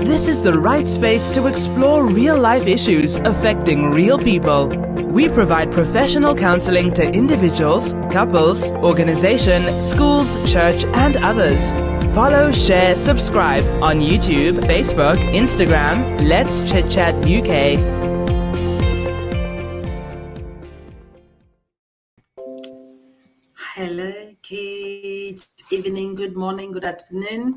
This is the right space to explore real-life issues affecting real people. We provide professional counseling to individuals, couples, organizations, schools, church, and others. Follow, share, subscribe on YouTube, Facebook, Instagram, Let's Chit Chat UK. Hello, good evening, good morning, good afternoon.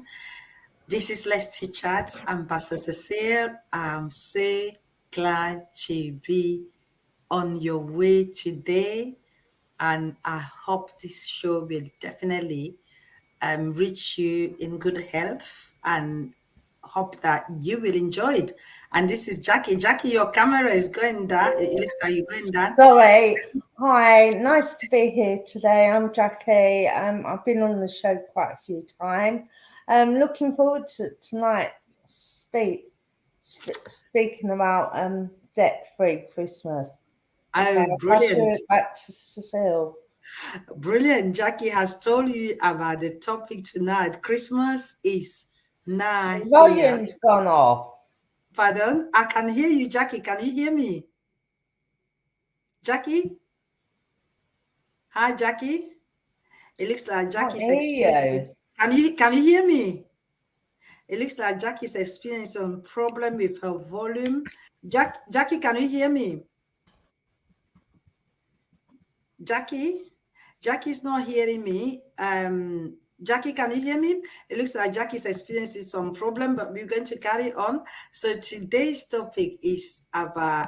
This is Let's Chit Chat. I'm Pastor Cecile. I'm so glad to be on your way today, and I hope this show will definitely reach you in good health, and hope that you will enjoy it. And this is Jackie. Jackie, your camera is going down. It looks like you're going down. Sorry. Hi, nice to be here today. I'm Jackie. I've been on the show quite a few times. Looking forward to tonight speaking about debt-free Christmas. Oh, brilliant. Back to Cecile. Brilliant. Jackie has told you about the topic tonight. Christmas is nigh here. Volume's gone off. Pardon? I can hear you, Jackie. Can you hear me? Jackie? Hi, Jackie. It looks like Jackie's experiencing. Can you hear me? It looks like Jackie's experiencing some problem with her volume. Jackie, can you hear me? Jackie's not hearing me. Jackie, can you hear me? It looks like Jackie's experiencing some problem, but we're going to carry on. So today's topic is about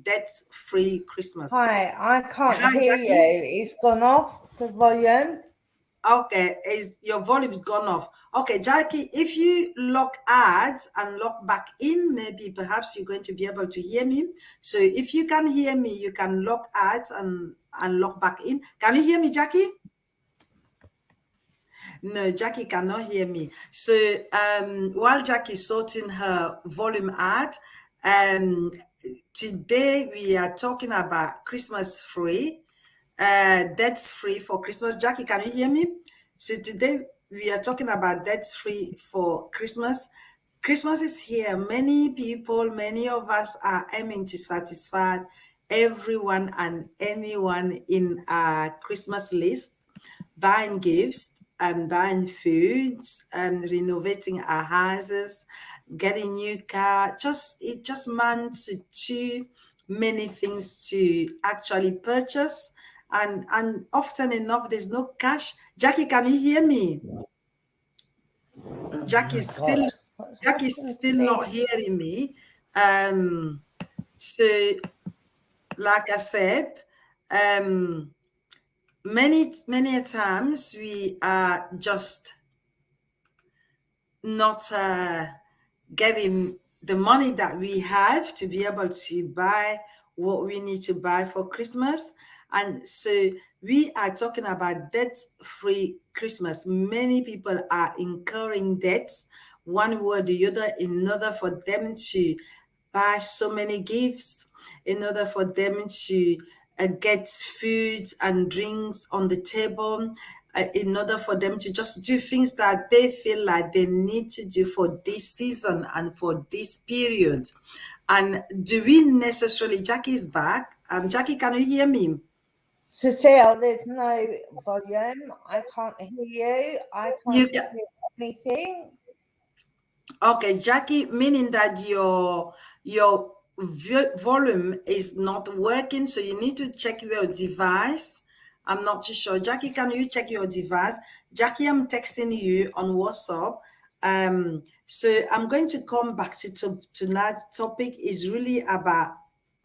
debt-free Christmas. Hi, I can't hear Jackie. You. It's gone off, the volume. Okay, your volume is gone off. Okay, Jackie, if you lock out and lock back in, maybe perhaps you're going to be able to hear me. So if you can hear me, you can lock out and lock back in. Can you hear me, Jackie? No, Jackie cannot hear me. So while Jackie is sorting her volume out, today we are talking about Christmas free. Debts free for Christmas. Jackie, can you hear me? So today we are talking about debts free for Christmas. Christmas is here. Many people, many of us are aiming to satisfy everyone and anyone in our Christmas list, buying gifts and buying foods and renovating our houses, getting new car. It just amounts to too many things to actually purchase. And often enough, there's no cash. Jackie, can you hear me? Jackie's still not hearing me. So, like I said, many times we are just not getting the money that we have to be able to buy what we need to buy for Christmas. And so we are talking about debt-free Christmas. Many people are incurring debts, one way or the other, in order for them to buy so many gifts, in order for them to get food and drinks on the table, in order for them to just do things that they feel like they need to do for this season and for this period. And do we necessarily, Jackie is back. Jackie, can you hear me? Cecile, there's no volume. I can't hear you. I can't hear anything. Okay, Jackie, meaning that your volume is not working, so you need to check your device. I'm not too sure. Jackie, can you check your device? Jackie, I'm texting you on WhatsApp. So I'm going to come back to tonight's topic is really about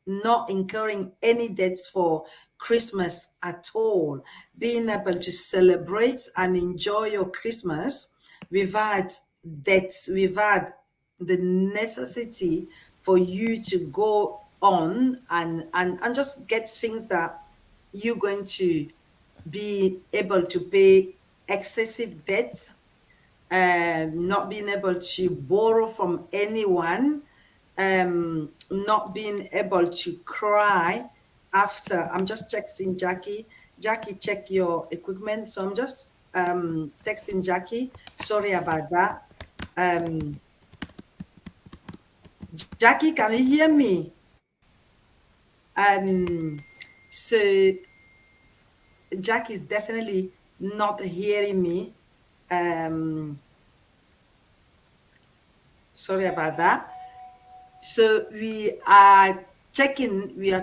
not incurring any debts for Christmas at all, being able to celebrate and enjoy your Christmas without debts, without the necessity for you to go on and just get things that you're going to be able to pay excessive debts, not being able to borrow from anyone, not being able to cry after. I'm just texting Jackie. Jackie, check your equipment. So I'm just texting Jackie. Sorry about that. Jackie, can you hear me? So Jack is definitely not hearing me. Sorry about that. So we are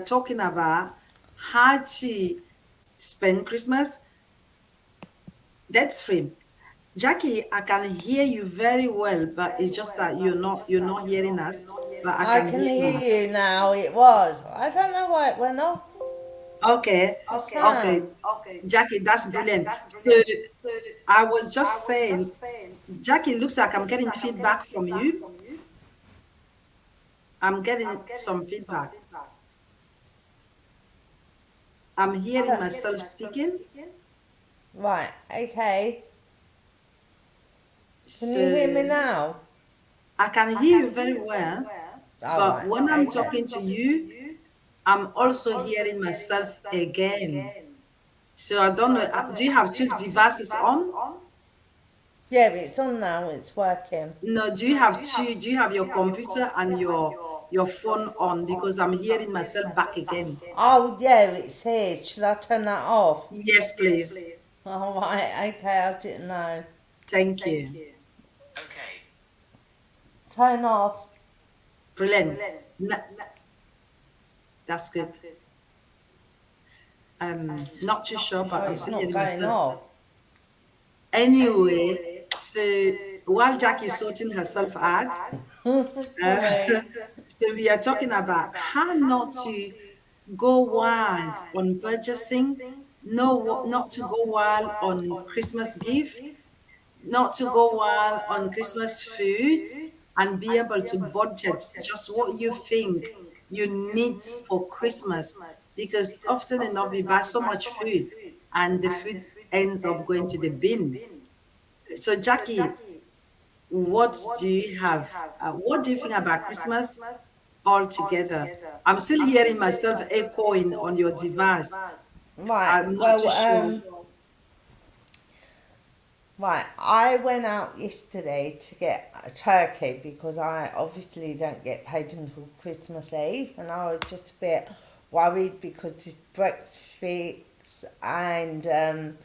talking about how to spend Christmas. That's free. Jackie, I can hear you very well, but it's just that you're not hearing us, but I I can can hear you. hear you now. It was. I don't know why it went off. Okay, The okay. sound. Jackie, that's brilliant. So I was just saying, Jackie, looks like I'm getting feedback from you. I'm getting some feedback. I'm hearing myself speaking. Right. Okay. Can you hear me So now? I can hear you very well, All but right. when I'm Okay. talking to you, I'm also hearing myself again. So I don't know. Do you have two devices on? Yeah, it's on now. It's working. No, do you have two? Do you have your computer and your phone on? Because I'm hearing myself back again. Oh, yeah, it's here. Should I turn that off? Yes, please. All right. Okay. I didn't know. Thank you. Turn off. Brilliant. That's good. Not too sure, but Oh, I'm it's still not hearing going myself. off. Anyway, so while Jack is sorting herself out, uh, Sorry. so we are talking about how not to go wild on purchasing, no, not to go wild on Christmas gift, not to go wild on Christmas food, and be able to budget just what you think you need for Christmas. Because often enough, we buy so much food and the food ends up going to the bin. So, Jackie, what do you have? What do you think about Christmas altogether? I'm still hearing myself echoing on your device. Right. I'm not Well, too sure. right. I went out yesterday to get a turkey because I obviously don't get paid until Christmas Eve, and I was just a bit worried because it's breakfast and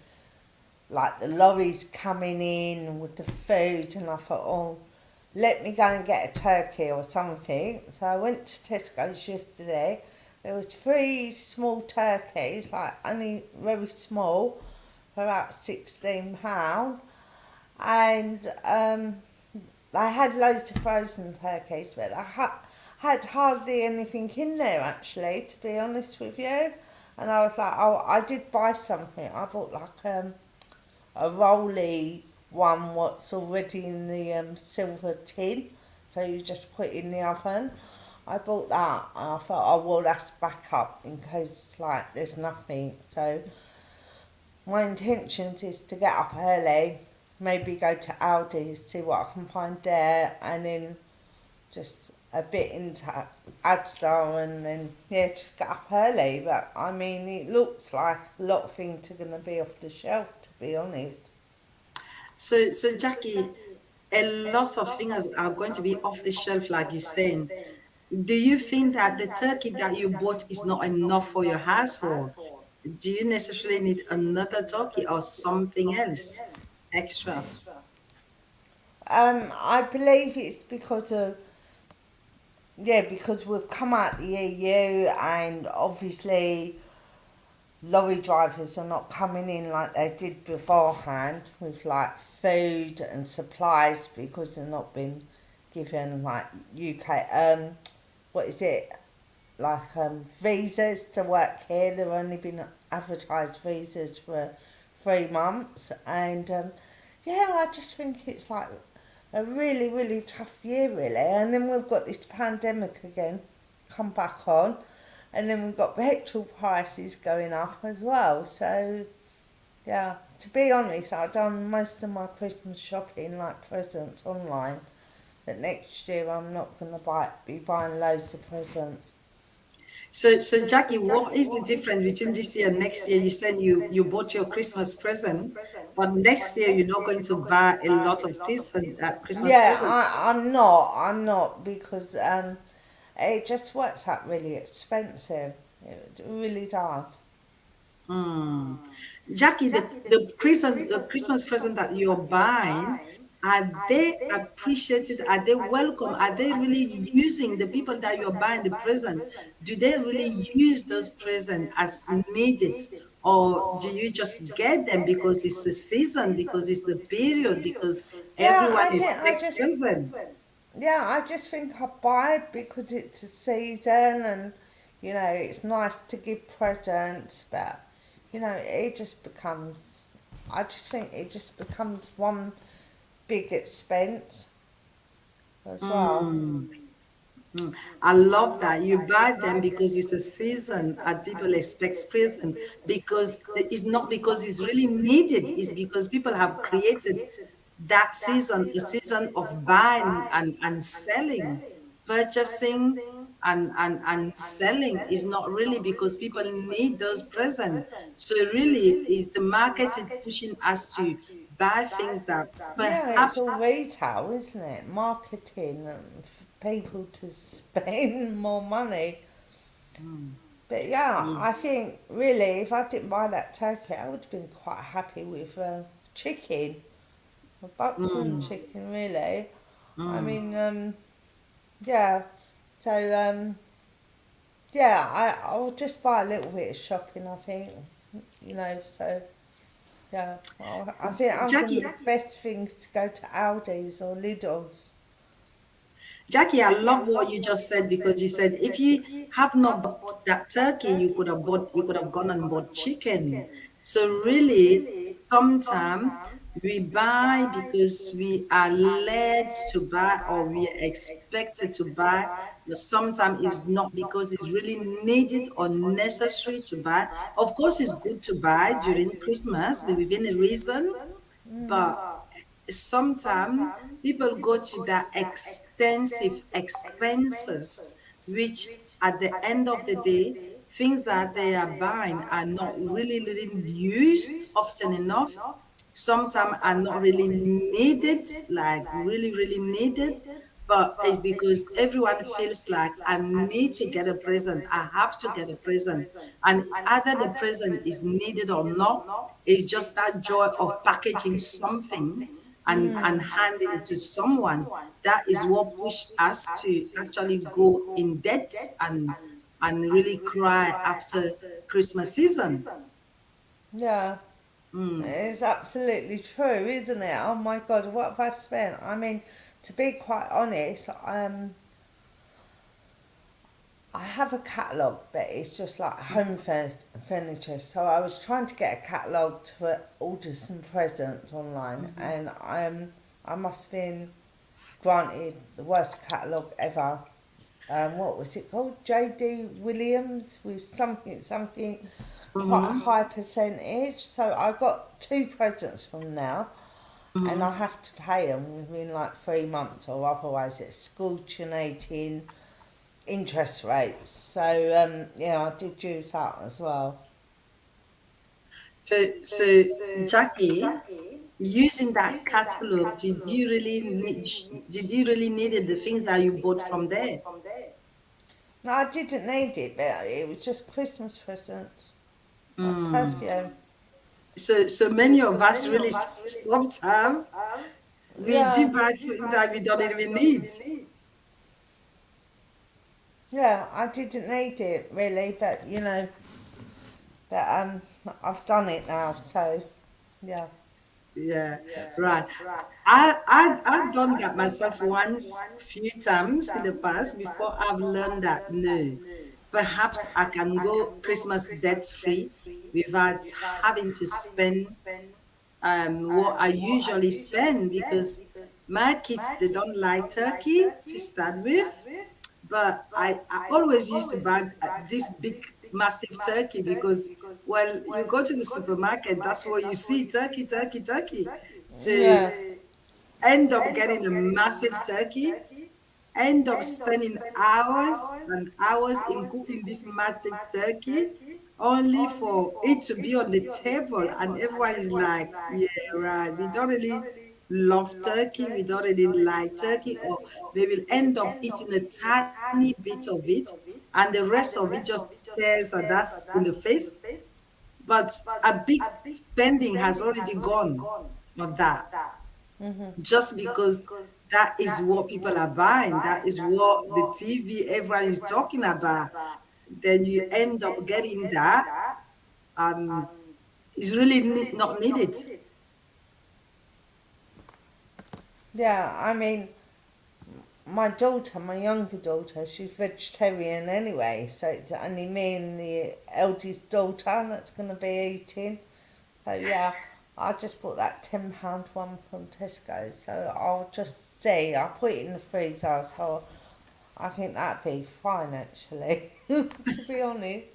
like the lorries coming in with the food, and I thought, oh, let me go and get a turkey or something. So I went to Tesco's yesterday. There was three small turkeys, like only very small, for about £16, and I had loads of frozen turkeys, but I had hardly anything in there actually, to be honest with you. And I was like, oh, I did buy something. I bought like a rolly one what's already in the silver tin, so you just put it in the oven. I bought that and I thought, oh well, that's backup in case like there's nothing. So my intentions is to get up early, maybe go to Aldi, see what I can find there, and then just a bit into Asda, and then yeah, just get up early. But I mean, it looks like a lot of things are going to be off the shelf, to be honest. So Jackie, a lot of things are going to be off the shelf, like you're saying. Do you think that the turkey that you bought is not enough for your household? Do you necessarily need another turkey or something else extra? I believe it's because of, yeah, because we've come out the EU, and obviously lorry drivers are not coming in like they did beforehand with like food and supplies, because they're not been given like UK what is it, like visas to work here. They've only been advertised visas for 3 months, and yeah, I just think it's like a really really tough year really. And then we've got this pandemic again come back on, and then we've got petrol prices going up as well. So yeah, to be honest, I've done most of my Christmas shopping like presents online, but next year I'm not going to be buying loads of presents. So Jackie, what is the difference between this year and next year? You said you bought your Christmas present, but next year you're not going to buy a lot of Christmas Yeah, present. I'm not because it just works out really expensive. It really does. Hmm. Jackie, the Christmas present that you're buying, are they appreciated? Are they welcome? Are they really using the people that you're buying the present? Do they really use those presents as needed? Or do you just get them because it's the season, because it's the period, because Yeah, everyone I think I expects just present? yeah, I just think I buy it because it's a season and it's nice to give presents, but it just becomes I just think it just becomes one big expense as well. Mm. Mm, I love that. You buy them because it's a season and people expect present because it's not because it's really needed, it's because people have created that season, a season of buying and selling, purchasing and selling is not really because people need those presents. So really is the marketing pushing us to buy things that Yeah, it's perhaps all retail, isn't it? Marketing and for people to spend more money. mm, But yeah, yeah. I think really, if I didn't buy that turkey, I would have been quite happy with chicken, a boxing Mm, chicken, really. I mm. mean, yeah. So yeah, I'll just buy a little bit of shopping. I think, So yeah, I think I'm gonna. Jackie, The best thing is to go to Aldi's or Lidl's. Jackie, I love what you just said because you said if you have not bought that turkey, you could have gone and bought chicken. So really, sometimes we buy because we are led to buy or we are expected to buy, but sometimes it's not because it's really needed or necessary to buy. Of course, it's good to buy during Christmas, but within a reason. But sometimes people go to that extensive expenses, which at the end of the day, things that they are buying are not really used often enough. Sometimes are not really needed, like really needed, but it's because everyone feels like I need to get a present, I have to get a present. And either the present is needed or not, it's just that joy of packaging something and handing it to someone. That is what pushed us to actually go in debt and really cry after Christmas season. Yeah, Mm, it's absolutely true, isn't it? Oh my God, what have I spent? I mean, to be quite honest, I have a catalogue, but it's just like furniture. So I was trying to get a catalogue to order some presents online, and I must have been granted the worst catalogue ever. What was it called? J.D. Williams with something quite a mhm, high percentage. So I got two presents from now, and mhm. I have to pay them within like 3 months, or otherwise it's scorching interest rates. So yeah, I did use that as well. So Jackie, using that catalog, did you really needed the things that you bought from there? No, I didn't need it, but it was just Christmas presents, like Mm. perfume. So many of us really sometimes we Yeah, do buy things that we don't even need. yeah, I didn't need it really, but I've done it now, so yeah. Yeah, right. I've done that myself once, few times in the past before I've learned that no, perhaps I can go Christmas debt free without having to spend what I usually spend because my kids they don't like turkey to start with, but I always used to buy this big massive turkey because well you go to the supermarket that's what you see turkey so Yeah. end up getting a massive turkey end up spending hours and hours in cooking this massive turkey only for it to be on the table and everyone is like, yeah, right, we don't really love turkey, we don't really like turkey, or they will end up eating a tiny bit of it and the rest of it just stares at us in the face. But a big spending has already gone on that just because that is what people are buying, that is what the TV everyone is talking about. Then you end up getting that, and it's really not needed. Yeah, I mean, my daughter, my younger daughter, she's vegetarian anyway, so it's only me and the eldest daughter that's going to be eating. So yeah, I just bought that £10 one from Tesco, so I'll just see. I'll put it in the freezer, so I think that'd be fine actually, to be honest.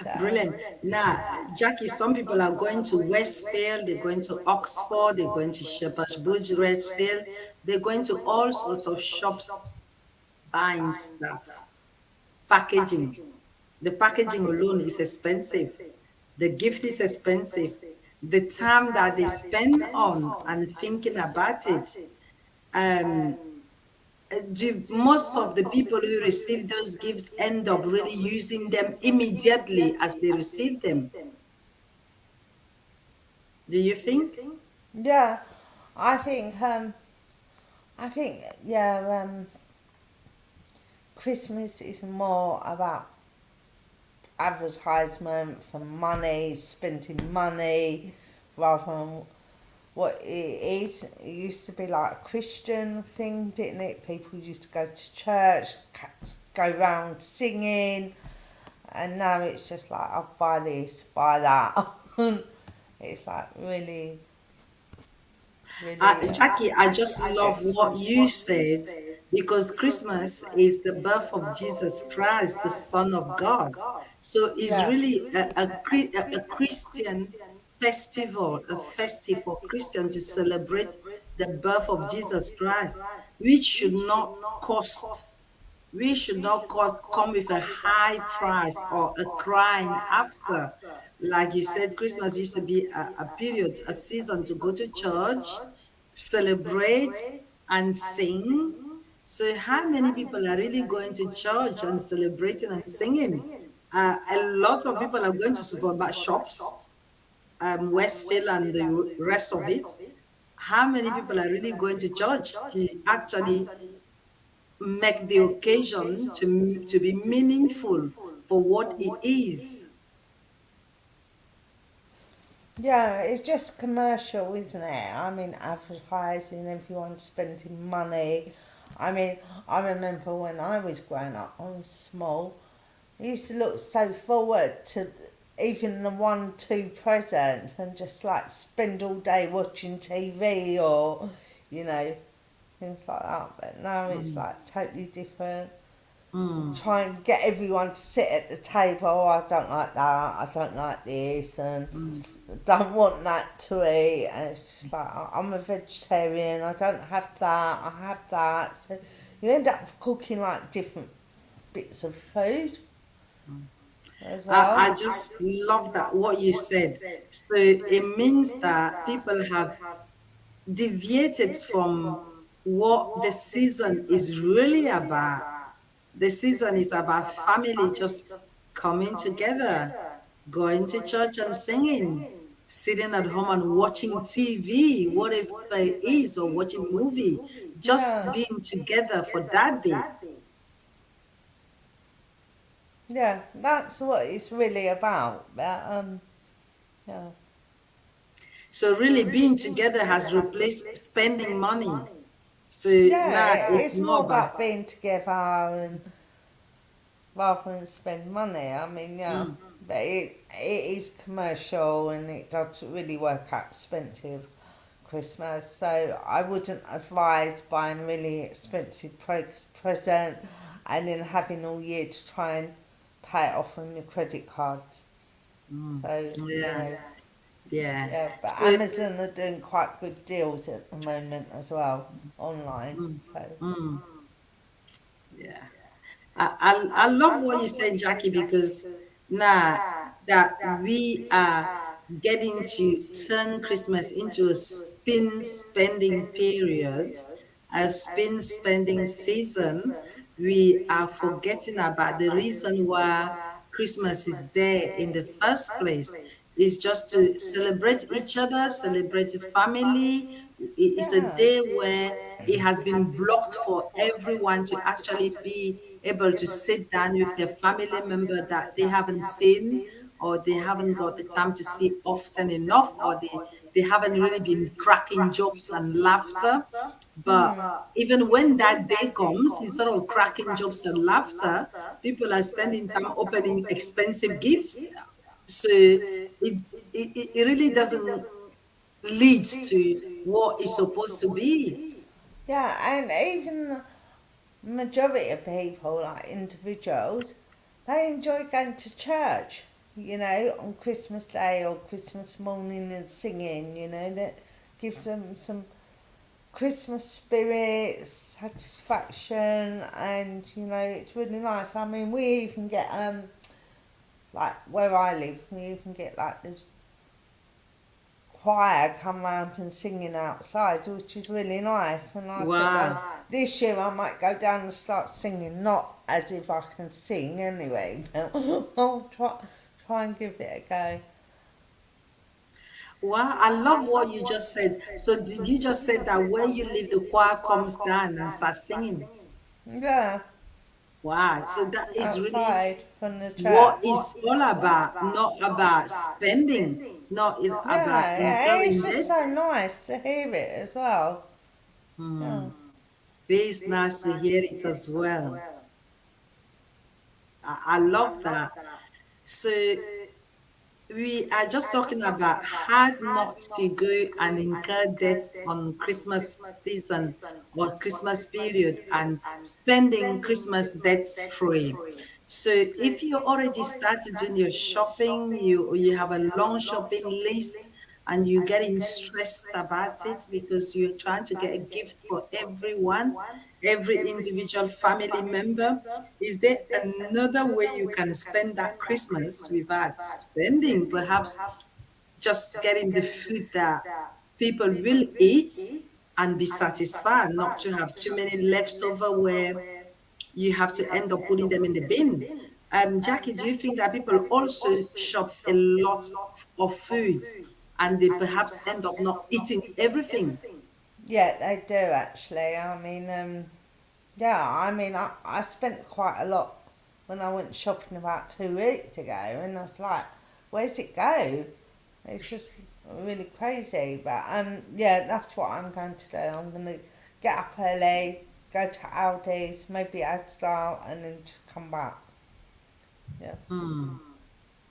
So, Brilliant. Now, Jackie, some people are going to Westfield, they're going to Oxford, they're going to Shepherd's Bush, Redfield, they're going to all sorts of shops buying stuff, packaging. The packaging alone is expensive. The gift is expensive. The time that they spend on and thinking about it. Um, Most of the people who receive those gifts end up really using them immediately as they receive them. Do you think? yeah, I think, yeah, Christmas is more about advertisement for money, spending money, rather than what it is. It used to be like a Christian thing, didn't it? People used to go to church, go round singing, and now it's just like, I'll buy this, buy that. It's like really, really. Jackie, I just love what you said because Christmas is the birth of Jesus Christ, the Son of God. So it's Yeah. really a Christian festival, a festive for Christians to celebrate the birth of Jesus Christ, which should not cost. We should not come with a high price or a crying after. Like you said, Christmas used to be a period, a season to go to church, celebrate, and sing. So, how many people are really going to church and celebrating and singing? A lot of people are going to supermarket shops, Westfield, and the rest of it. How many people are really going to church to actually make the occasion to be meaningful for what it is? Yeah, it's just commercial, isn't it? I mean, advertising, everyone spending money. I mean, I remember when I was growing up, I was small. I used to look so forward to even the 1, 2 presents and just like spend all day watching TV or, you know, things like that. But now it's Mm, like totally different. mm. Try and get everyone to sit at the table. Oh, I don't like that. I don't like this, and Mm. don't want that to eat. And it's just like, I'm a vegetarian. I don't have that. I have that. So you end up cooking like different bits of food as I well. just love that what you said. So it means that people have deviated from what the season is really about. The season is about family just coming together, going to church and singing, sitting at home and watching TV, whatever it is, or watching movie, just Yeah, being together for that day. yeah, that's what it's really about. But yeah, So really being together has replaced spending money. So yeah, now it's it's more more about about being together and rather than spend money. I mean, yeah, mm, but it is commercial and it does really work out expensive Christmas. So I wouldn't advise buying really expensive present and then having all year to try and pay it off on your credit cards. mm, So you yeah, know, yeah. yeah. But So Amazon are doing quite good deals at the moment as well online. mm, So mm. I love what you said, Jackie, because now that we are getting to turn Christmas into a spending period, a spending season, we are forgetting about the reason why Christmas is there in the first place. It's just to celebrate each other, celebrate family. It's a Yeah. day where it has been blocked for everyone to actually be able to sit down with a family member that they haven't seen, or they haven't got the time to see often enough, or they haven't really been cracking jokes and laughter. But even when that day comes, instead of cracking jokes and laughter, people are spending time opening expensive gifts. So it really doesn't lead to what it's supposed to be. Yeah, and even the majority of people, like individuals, they enjoy going to church, on Christmas Day or Christmas morning and singing, that gives them some Christmas spirit, satisfaction, and, it's really nice. I mean, we even get, like where I live, we even get like this choir come round and singing outside, which is really nice. And I said, Wow. this year I might go down and start singing, not as if I can sing anyway, but I'll try and give it a go. Wow, I love what you just said. So did you just say that where you live, the choir comes down and starts singing? Yeah, Wow, so that is really outside from the what church. it's all about, not about spending, not about Yeah, yeah, it's incurring just debt. so nice to hear it as well. Yeah. It's nice to hear it as well. I love that. So we are just talking about how not to go and incur debt on Christmas season or Christmas period and spending Christmas debt free. So if you already started doing your shopping, you have a long shopping list and you're getting stressed about it because you're trying to get a gift for everyone, every individual family member, is there another way you can spend that Christmas without spending? Perhaps just getting the food that people will eat and be satisfied, not to have too many leftover where you have to end up putting them in the bin. Jackie, do you think that people also shop a lot of food and they perhaps end up not eating everything? Yeah, they do actually. I mean, yeah, I mean, I spent quite a lot when I went shopping about 2 weeks ago, and I was like, where's it go? It's just really crazy. But yeah, that's what I'm going to do. I'm going to get up early, go to Aldi's, maybe Asda, and then just come back. Yeah,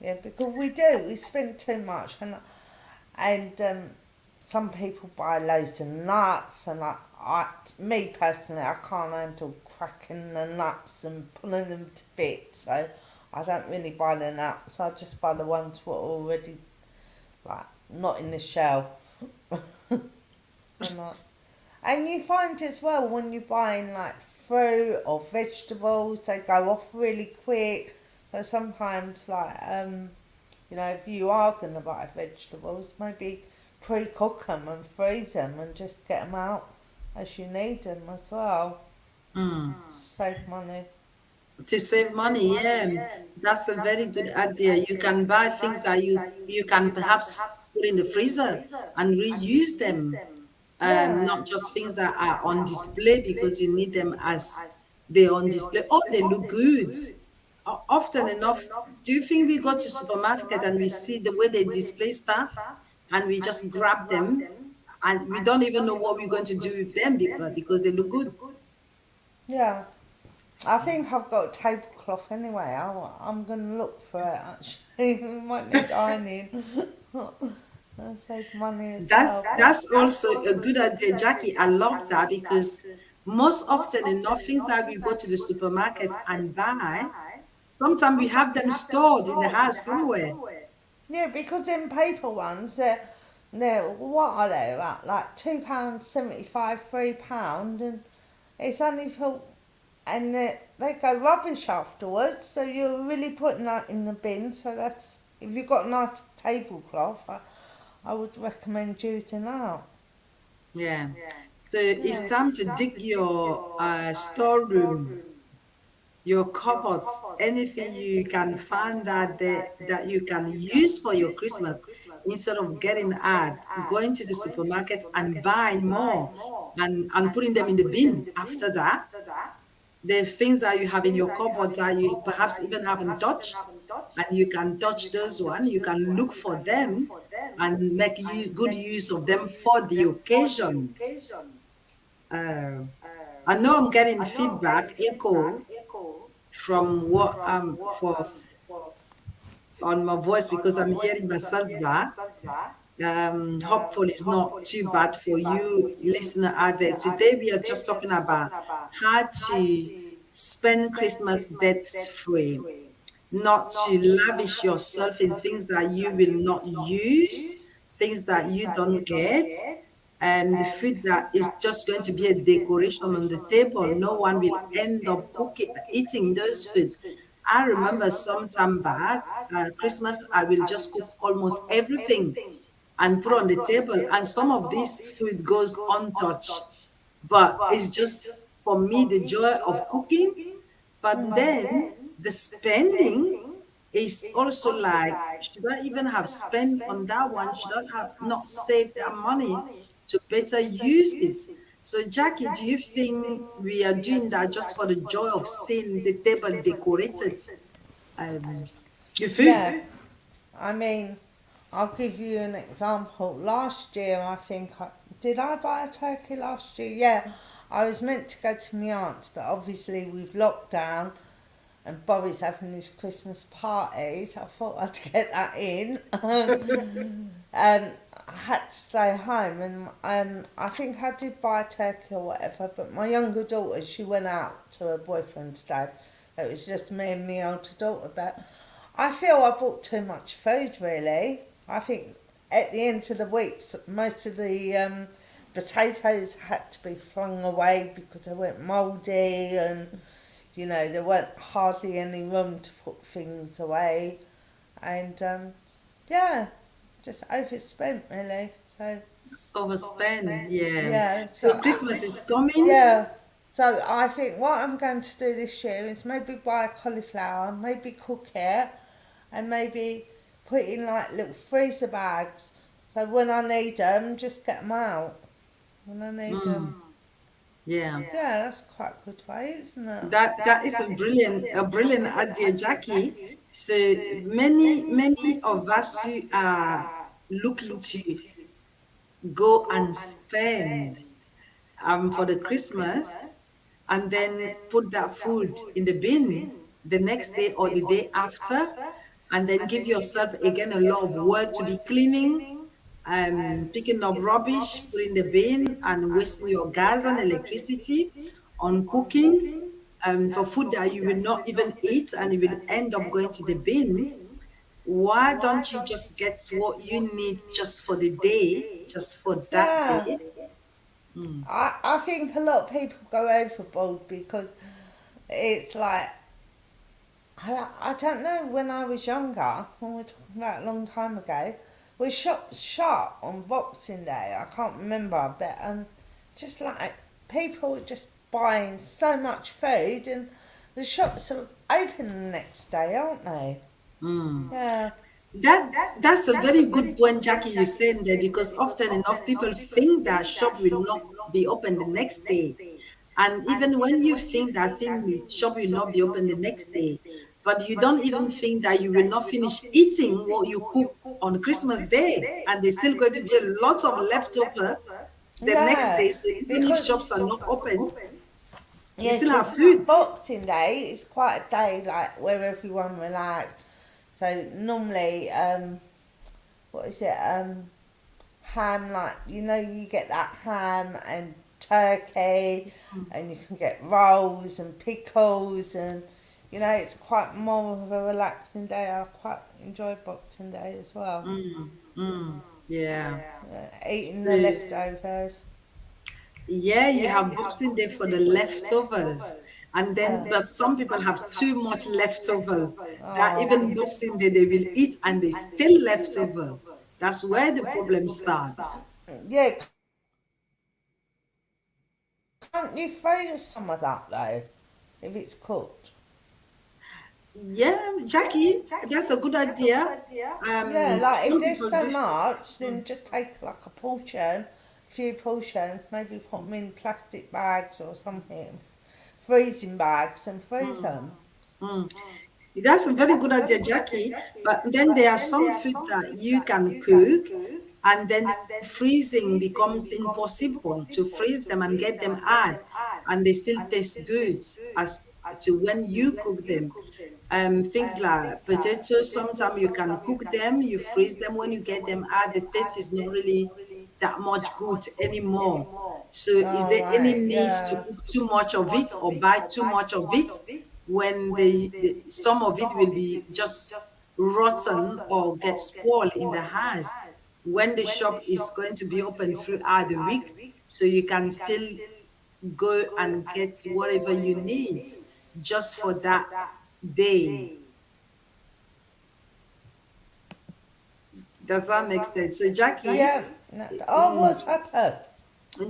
yeah, because we spend too much, and some people buy loads of nuts, and me personally, I can't handle cracking the nuts and pulling them to bits, so I don't really buy the nuts. I just buy the ones that are already like not in the shell. And like, and you find as well when you're buying like fruit or vegetables, they go off really quick. So sometimes if you are going to buy vegetables, maybe pre-cook them and freeze them and just get them out as you need them as well. Save money. To save money, yeah, that's a very good idea. You can buy things that you can perhaps put in the freezer and reuse them, Yeah. not just things that are on display because you need them as they're on display. Oh, they look good. Often enough, do you think we go to supermarket and we see the way they display stuff and we just grab them and we don't even know what we're going to do with them because they look good? Yeah. I think I've got a tablecloth anyway. I'm going to look for it actually. We might need ironing. That'll save money as well. That's also a good idea, Jackie. I love that because most often enough, things that we go to the supermarket and buy, sometimes we have them stored in the house somewhere. Yeah, because in paper ones, they're what are they about? Like £2.75, £3, and it's only for and they go rubbish afterwards. So you're really putting that in the bin. So that's, if you've got a nice tablecloth, I would recommend using that. Yeah. So it's time to dig your storeroom, your cupboards, anything you can find that you can use for your Christmas, instead of getting out, going to the supermarket and buying more and putting them in the bin after that. There's things that you have in your cupboard that you perhaps even haven't touched, and you can touch those ones. You can look for them and make good use of them for the occasion. Uh, I know I'm getting feedback, echo from what for on my voice, because I'm hearing myself back. Hopefully it's not too bad for you listener out there. Today we are just talking about how to spend Christmas debt free, not to lavish yourself in things that you will not use, things that you don't get, and the food that is just going to be a decoration on the table. No one will end up eating those food. I remember some time back, Christmas, I will just cook almost everything and put on the table, and some of this food goes untouched. But it's just for me the joy of cooking. But then the spending is also like, should I even have spent on that one? Should I have not saved that money to better use it? So Jackie, do you think we are doing that just for the joy of seeing the table decorated? The food? Yeah, I mean, I'll give you an example. Last year, I think, did I buy a turkey last year? Yeah, I was meant to go to my aunt's, but obviously with lockdown and Bobby's having his Christmas parties, I thought I'd get that in. And I had to stay home, and I think I did buy a turkey or whatever, but my younger daughter, she went out to her boyfriend's dad. It was just me and my older daughter, but I feel I bought too much food, really. I think at the end of the week, most of the potatoes had to be flung away because they went mouldy, and you know, there weren't hardly any room to put things away, and yeah, just overspent, really. So Overspend, yeah. yeah, So Christmas is coming. yeah. So I think what I'm going to do this year is maybe buy a cauliflower, maybe cook it, and maybe put in like little freezer bags. So when I need them, just get them out. When I need them. Yeah. Yeah, that's quite a good way, isn't it? That is a brilliant idea, Jackie. So many of us who are looking to go and spend for the Christmas, and then put that food in the bin the next day or the day after, and then give yourself again a lot of work to be cleaning and picking up rubbish, putting the bin, and wasting your gas and electricity on cooking for food that you will not even eat and you will end up going to the bin. Why don't you just get what you need just for the day, just for that Yeah. day? I think a lot of people go overboard because it's like, I don't know, when I was younger, when we're talking about a long time ago, we shops shut on Boxing Day. I can't remember, but just like people were just buying so much food, and the shops are open the next day, aren't they? Yeah. That's a very good point, Jackie, you're saying there, because often enough people think that shop will not be open the next day. And even when you think that shop will not be open the next day, but you don't even think that you will not finish eating what you cook on Christmas Day, and there's still going to be a lot of leftover the next day. So even if shops are not open, you still have food. Boxing Day is quite a day like where everyone relax. So normally, what is it? Ham, like, you know, you get that ham and turkey, and you can get rolls and pickles, and you know, it's quite more of a relaxing day. I quite enjoy Boxing Day as well. Yeah. Eating the leftovers. Yeah, you have Boxing Day for the leftovers. And then, but some people have too much leftovers that Oh, even Boxing Day they will eat and they still leftover. That's where the problem starts. yeah. Can't you freeze some of that though, if it's cooked? Yeah, Jackie, that's a good idea. Yeah, like if Some there's people so do. much, then just take like a portion, a few portions, maybe put them in plastic bags or something, freezing bags, and freeze them. Mm. That's a very good idea, Jackie. But then there are some food that you can cook, and then freezing becomes impossible to freeze them and get them out, and they still taste good as to when you cook them. Things like potatoes, sometimes you can cook them, you freeze them. When you get them out, the taste is not really that much good anymore. So, is All there any right, need to yeah. cook too much of it or buy too much of it when the some of it will be just rotten or get spoiled in the house when the shop is going to be open throughout the week, so you can still go and get whatever you need just for that day. Does that make sense? So, Jackie, Yeah. No, oh, what's happened?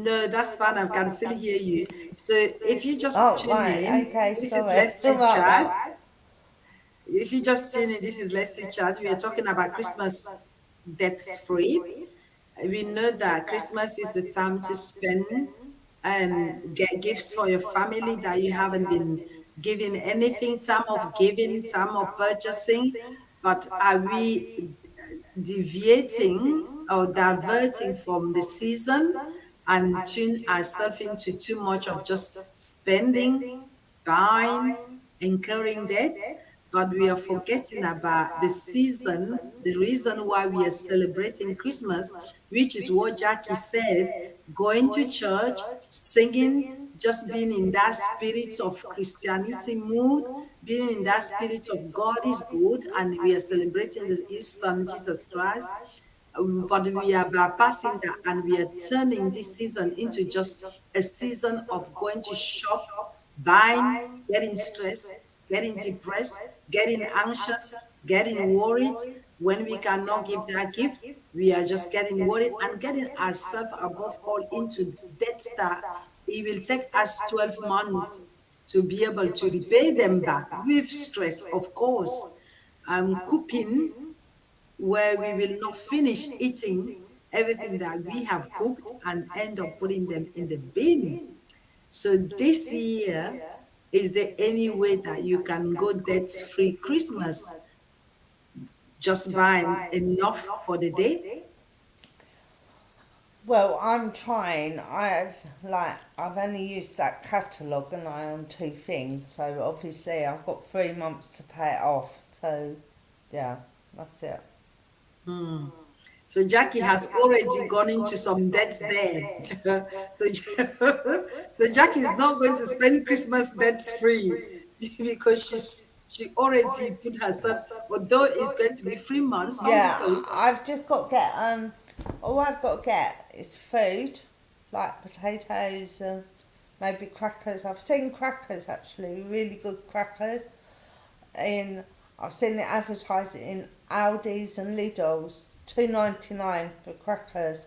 no, that's fine. I can still hear you. So, if you just Oh, tune right. in, Okay, this is sorry Let's Chit about Chat. that. If you just tune in, this is Let's Chit Chat. We are talking about Christmas deaths free. We know that Christmas is the time to spend and get gifts for your family that you haven't been giving anything, time of giving, time of purchasing. But are we deviating or diverting from the season and tune ourselves into too much of just spending, buying, incurring debts, but we are forgetting about the season, the reason why we are celebrating Christmas, which is what Jackie said, going to church, singing, just being in that spirit of Christianity mood, being in that spirit of God is good, and we are celebrating His Son, Jesus Christ. But we are bypassing that and we are turning this season into just a season of going to shop, buying, getting stressed, getting depressed, getting anxious, getting worried. When we cannot give that gift, we are just getting worried and getting ourselves above all into debt that it will take us 12 months to be able to repay them back with stress, of course. Cooking where we will not finish eating everything that we have cooked and end up putting them in the bin. So this year, is there any way that you can go debt-free Christmas? Just buying enough for the day? Well, I'm trying. I've only used that catalogue and I own two things, so obviously I've got 3 months to pay it off. So yeah, that's it. Hmm. So Jackie has already gone into some debt there. so, so Jackie is not going to spend Christmas debt free because she already put herself, although it's going to be 3 months, some Yeah, people. I've just got to get all I've got to get is food, like potatoes and maybe crackers. I've seen crackers actually, really good crackers. In I've seen it advertised in Aldi's and Lidl's, 2.99 for crackers.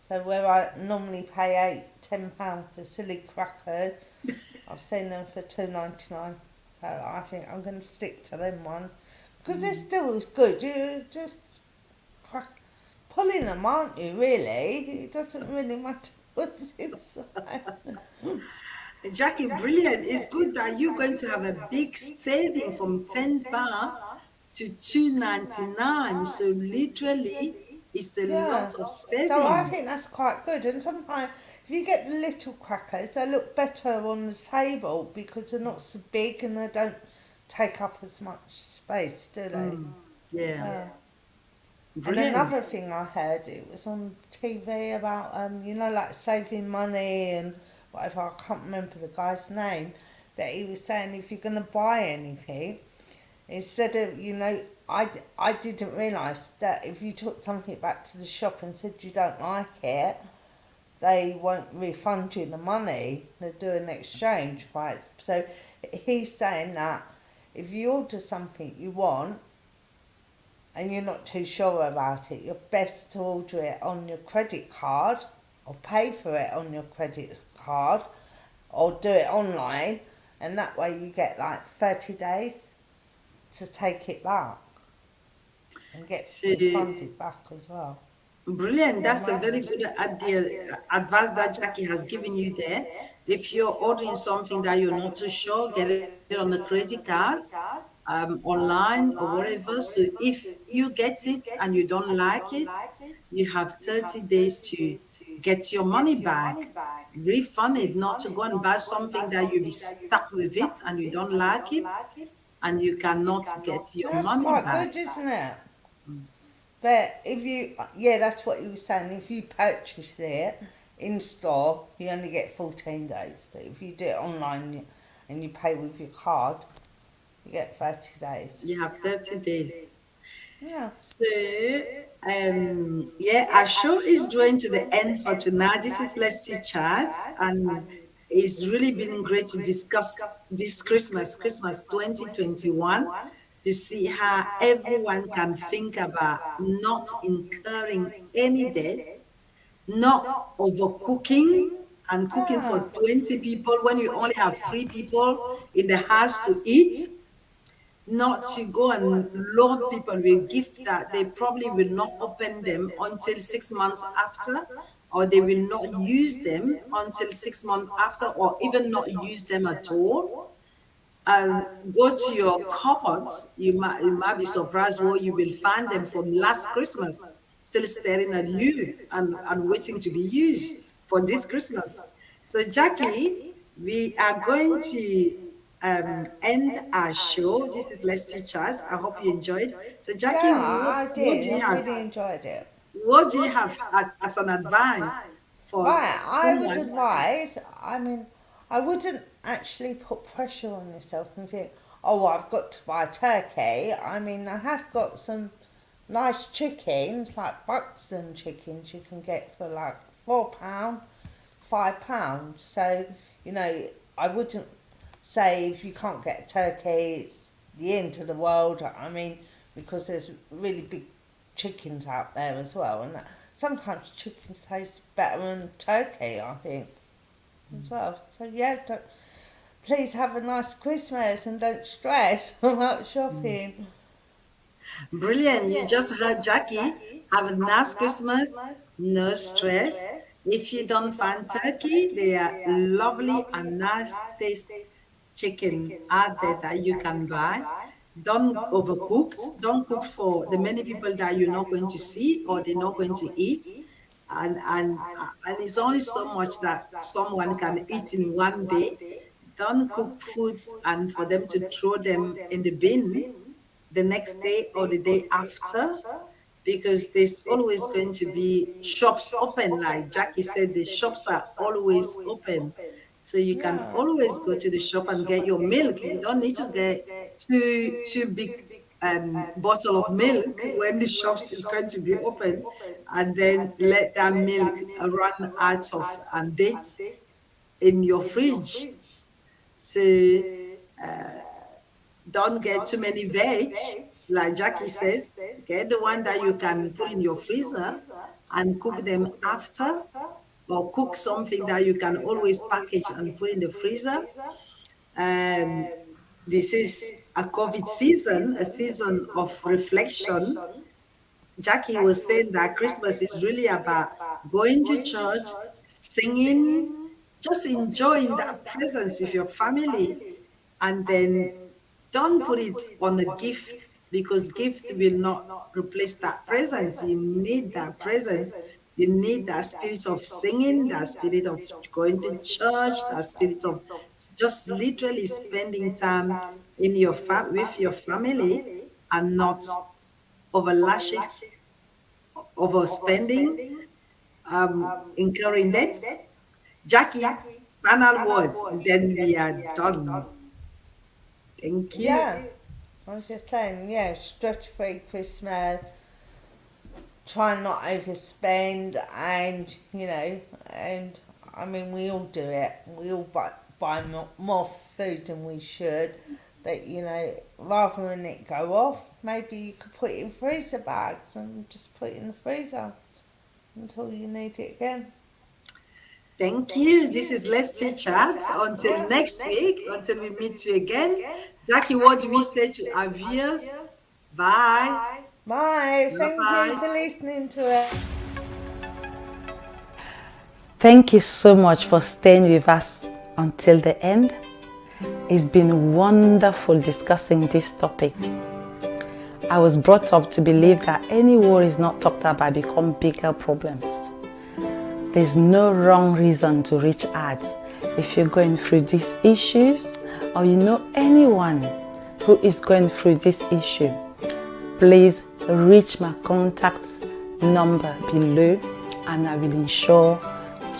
So where I normally pay £8, £10 for silly crackers, I've seen them for 2.99. So I think I'm going to stick to them ones because they're still as good. You just crack, pulling them, aren't you? Really, it doesn't really matter what's inside. Jackie, brilliant. It's good that you're going to have a big saving from £10 to 2.99. So literally, it's a lot Yeah. of So I saving. think that's quite good. And sometimes if you get the little crackers, they look better on the table because they're not so big and they don't take up as much space, do they? Mm, yeah, Yeah. And brilliant. another thing I heard, it was on TV about, like saving money and whatever. I can't remember the guy's name, but he was saying if you're going to buy anything, instead of, I didn't realise that if you took something back to the shop and said you don't like it, they won't refund you the money. They're doing exchange, right? So he's saying that if you order something you want and you're not too sure about it, you're best to order it on your credit card or pay for it on your credit card or do it online, and that way you get like 30 days to take it back and get So refunded back as well. brilliant. That's a very good idea, advice that Jackie has given you there. If you're ordering something that you're not too sure, get it on a credit card, online or wherever. So if you get it and you don't like it, you have 30 days to get your money back, refund it, not to go and buy something that you'll be stuck with it and you don't like it and you cannot get your That's money quite back. good, isn't it? But if you, yeah, that's what you were saying. If you purchase it in store, you only get 14 days. But if you do it online and you pay with your card, you get 30 days. You have 30 days. Yeah. So, yeah, our show is drawing to the end for tonight. This is Let's See Chat, and it's really been great to discuss this Christmas 2021, to see how everyone can think about not incurring any debt, not overcooking and cooking for 20 people when you only have 3 people in the house to eat, not to go and load people with gifts that they probably will not open them until 6 months after, or they will not use them until 6 months after, or even not use them at all. And go to your cupboards, you might be surprised what you will find them from last Christmas still staring at you and waiting to be used for this Christmas. So Jackie, we are going to end our show. This is Let's See Chat. I hope you enjoyed. So Jackie, Yeah, what, I what do did. you I have? really enjoyed it. What do you have as an advice for Right, I would someone? advise, I mean, I wouldn't actually put pressure on yourself and think, oh, I've got to buy turkey. I mean, I have got some nice chickens, like Buxton chickens you can get for like £4, £5. So, you know, I wouldn't say if you can't get a turkey, it's the end of the world. I mean, because there's really big chickens out there as well, and sometimes chickens taste better than turkey, I think, as well. So yeah, please have a nice Christmas and don't stress about shopping. Brilliant. You just heard Jackie. Have a nice Christmas. No stress. If you don't find turkey, there are lovely and nice taste chicken out there that you can buy. Don't overcook. Don't cook for the many people that you're not going to see or they're not going to eat. And it's only so much that someone can eat in one day. Don't cook foods and for them to throw them in the bin the next day or the day after, because there's always going to be shops open. Like Jackie said, the shops are always open. So you can Yeah. always go to the shop and get your milk. You don't need to get two big bottle of milk when the shops is going to be open, and then let that milk run out of dates in your fridge. So don't get too many veg, like Jackie says. Get the one that you can put in your freezer and cook them after, or cook something that you can always package and put in the freezer. This is a COVID season, a season of reflection. Jackie was saying that Christmas is really about going to church, singing, just enjoying that presence with your family, and then don't put it on a gift, because gift will not replace that presence. You need that presence. You need that spirit of singing, that spirit of going to church, that spirit of just literally spending time in your with your family, and not overlashing, overspending, incurring debts. Jackie, final words, then we are done. Thank you. Yeah, I was just saying, yeah, stress-free Christmas, try and not overspend, and and I mean, we all do it. We all buy more food than we should, but rather than it go off, maybe you could put it in freezer bags and just put it in the freezer until you need it again. Thank you. This is Let's Chit Chat. Until next week, until we meet you again. Jackie, what do we say to our viewers? Bye. Bye. Thank Bye-bye. you for listening to it. Thank you so much for staying with us until the end. It's been wonderful discussing this topic. I was brought up to believe that any worries not talked about become bigger problems. There's no wrong reason to reach out if you're going through these issues, or you know anyone who is going through this issue. Please reach my contact number below and I will ensure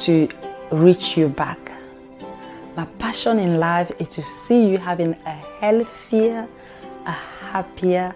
to reach you back. My passion in life is to see you having a healthier, a happier,